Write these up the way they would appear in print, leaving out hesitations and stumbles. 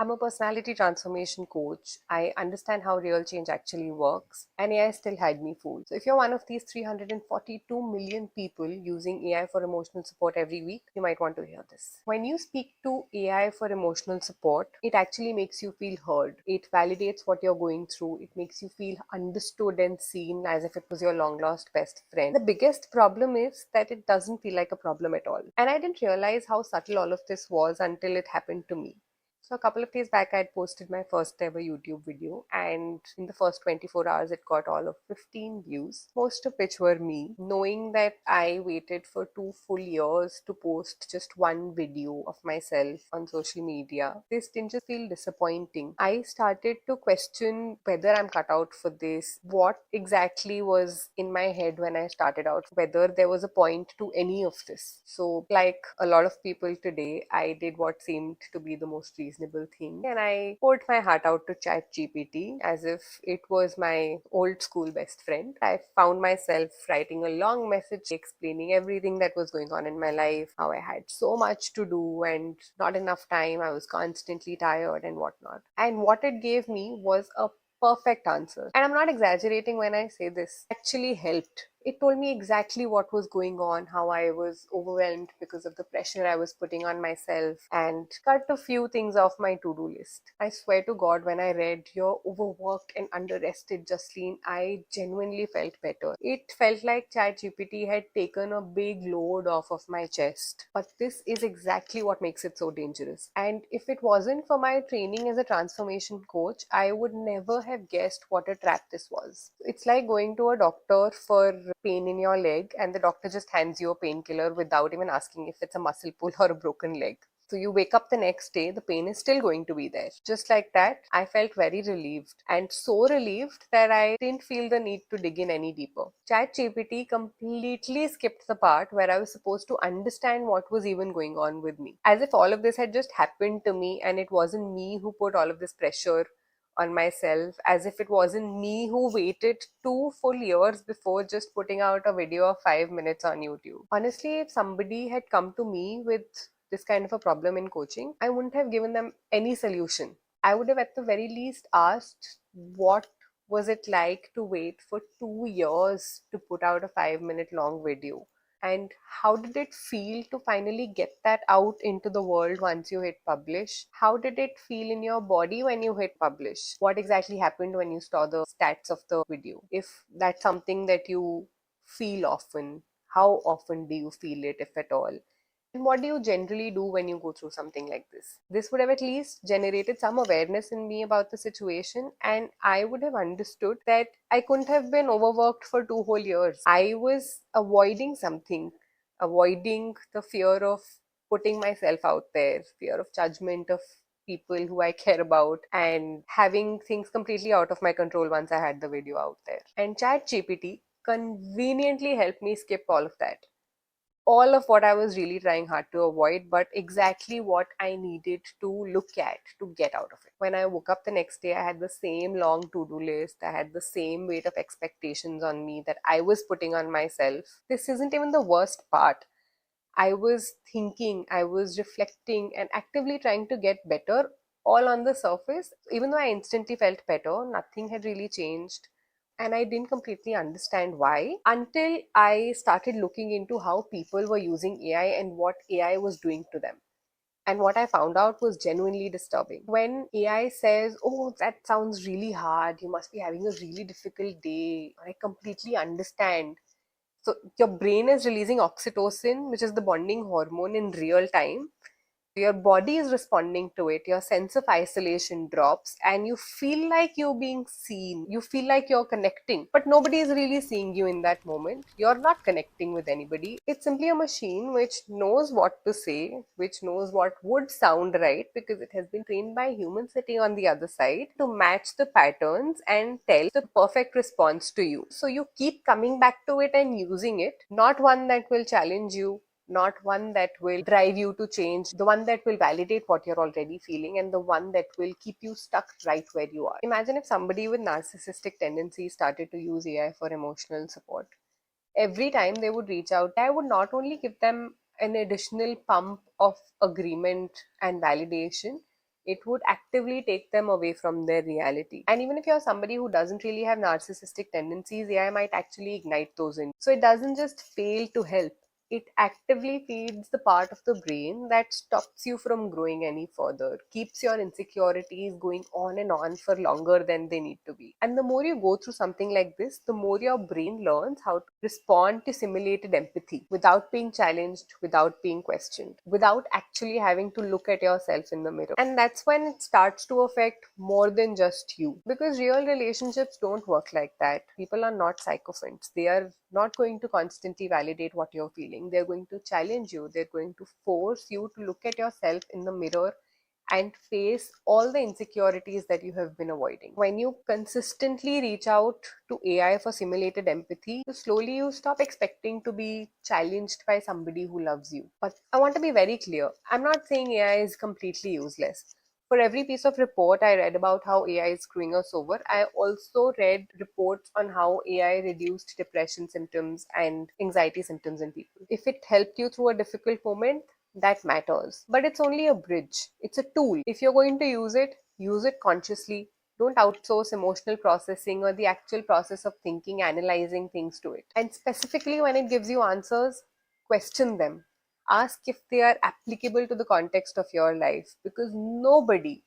I'm a personality transformation coach. I understand how real change actually works, and AI still had me fooled. So, if you're one of these 342 million people using AI for emotional support every week, you might want to hear this. When you speak to AI for emotional support, it actually makes you feel heard. It validates what you're going through, it makes you feel understood and seen as if it was your long lost best friend. The biggest problem is that it doesn't feel like a problem at all. And I didn't realize how subtle all of this was until it happened to me. So a couple of days back, I had posted my first ever YouTube video, and in the first 24 hours, it got all of 15 views, most of which were me. Knowing that I waited for 2 full years to post just one video of myself on social media, this didn't just feel disappointing. I started to question whether I'm cut out for this, what exactly was in my head when I started out, whether there was a point to any of this. So, like a lot of people today, I did what seemed to be the most reasonable thing, and I poured my heart out to ChatGPT as if it was my old school best friend. I found myself writing a long message explaining everything that was going on in my life, how I had so much to do and not enough time, I was constantly tired and whatnot. And what it gave me was a perfect answer. And I'm not exaggerating when I say this. It actually helped. It told me exactly what was going on, how I was overwhelmed because of the pressure I was putting on myself, and cut a few things off my to-do list. I swear to God, when I read "You're overworked and underrested, Jasleen," I genuinely felt better. It felt like ChatGPT had taken a big load off of my chest. But this is exactly what makes it so dangerous. And if it wasn't for my training as a transformation coach, I would never have guessed what a trap this was. It's like going to a doctor for pain in your leg, and the doctor just hands you a painkiller without even asking if it's a muscle pull or a broken leg. So you wake up the next day, the pain is still going to be there. Just like that, I felt very relieved, and so relieved that I didn't feel the need to dig in any deeper. ChatGPT completely skipped the part where I was supposed to understand what was even going on with me. As if all of this had just happened to me and it wasn't me who put all of this pressure on myself, as if it wasn't me who waited 2 full years before just putting out a video of 5 minutes on YouTube. Honestly, if somebody had come to me with this kind of a problem in coaching, I wouldn't have given them any solution. I would have at the very least asked, what was it like to wait for 2 years to put out a 5 minute long video? And how did it feel to finally get that out into the world once you hit publish? How did it feel in your body when you hit publish? What exactly happened when you saw the stats of the video? If that's something that you feel often, how often do you feel it, if at all? And what do you generally do when you go through something like this? This would have at least generated some awareness in me about the situation, and I would have understood that I couldn't have been overworked for 2 whole years. I was avoiding something, avoiding the fear of putting myself out there, fear of judgment of people who I care about, and having things completely out of my control once I had the video out there. And ChatGPT conveniently helped me skip all of that, all of what I was really trying hard to avoid, but exactly what I needed to look at to get out of it. When I woke up the next day, I had the same long to do list. I had the same weight of expectations on me that I was putting on myself. This isn't even the worst part. I was thinking, I was reflecting, and actively trying to get better, all on the surface. Even though I instantly felt better, nothing had really changed. And I didn't completely understand why until I started looking into how people were using AI and what AI was doing to them. And what I found out was genuinely disturbing. When AI says, "Oh, that sounds really hard, you must be having a really difficult day," I completely understand. So your brain is releasing oxytocin, which is the bonding hormone, in real time. Your body is responding to it, your sense of isolation drops, and you feel like you're being seen. You feel like you're connecting, but nobody is really seeing you in that moment. You're not connecting with anybody. It's simply a machine which knows what to say, which knows what would sound right, because it has been trained by humans sitting on the other side to match the patterns and tell the perfect response to you. So you keep coming back to it and using it, not one that will challenge you, not one that will drive you to change, the one that will validate what you're already feeling, and the one that will keep you stuck right where you are. Imagine if somebody with narcissistic tendencies started to use AI for emotional support. Every time they would reach out, I would not only give them an additional pump of agreement and validation, it would actively take them away from their reality. And even if you're somebody who doesn't really have narcissistic tendencies, AI might actually ignite those in. So it doesn't just fail to help, it actively feeds the part of the brain that stops you from growing any further, keeps your insecurities going on and on for longer than they need to be. And the more you go through something like this, the more your brain learns how to respond to simulated empathy without being challenged, without being questioned, without actually having to look at yourself in the mirror. And that's when it starts to affect more than just you. Because real relationships don't work like that. People are not sycophants. They are not going to constantly validate what you're feeling. They're going to challenge you. They're going to force you to look at yourself in the mirror and face all the insecurities that you have been avoiding. When you consistently reach out to AI for simulated empathy, slowly you stop expecting to be challenged by somebody who loves you. But I want to be very clear. I'm not saying AI is completely useless. For every piece of report I read about how AI is screwing us over, I also read reports on how AI reduced depression symptoms and anxiety symptoms in people. If it helped you through a difficult moment, that matters. But it's only a bridge, it's a tool. If you're going to use it consciously. Don't outsource emotional processing or the actual process of thinking, analyzing things to it. And specifically when it gives you answers, question them. Ask if they are applicable to the context of your life, because nobody,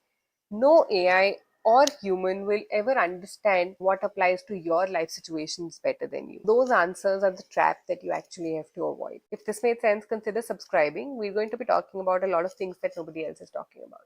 no AI or human will ever understand what applies to your life situations better than you. Those answers are the trap that you actually have to avoid. If this made sense, consider subscribing. We're going to be talking about a lot of things that nobody else is talking about.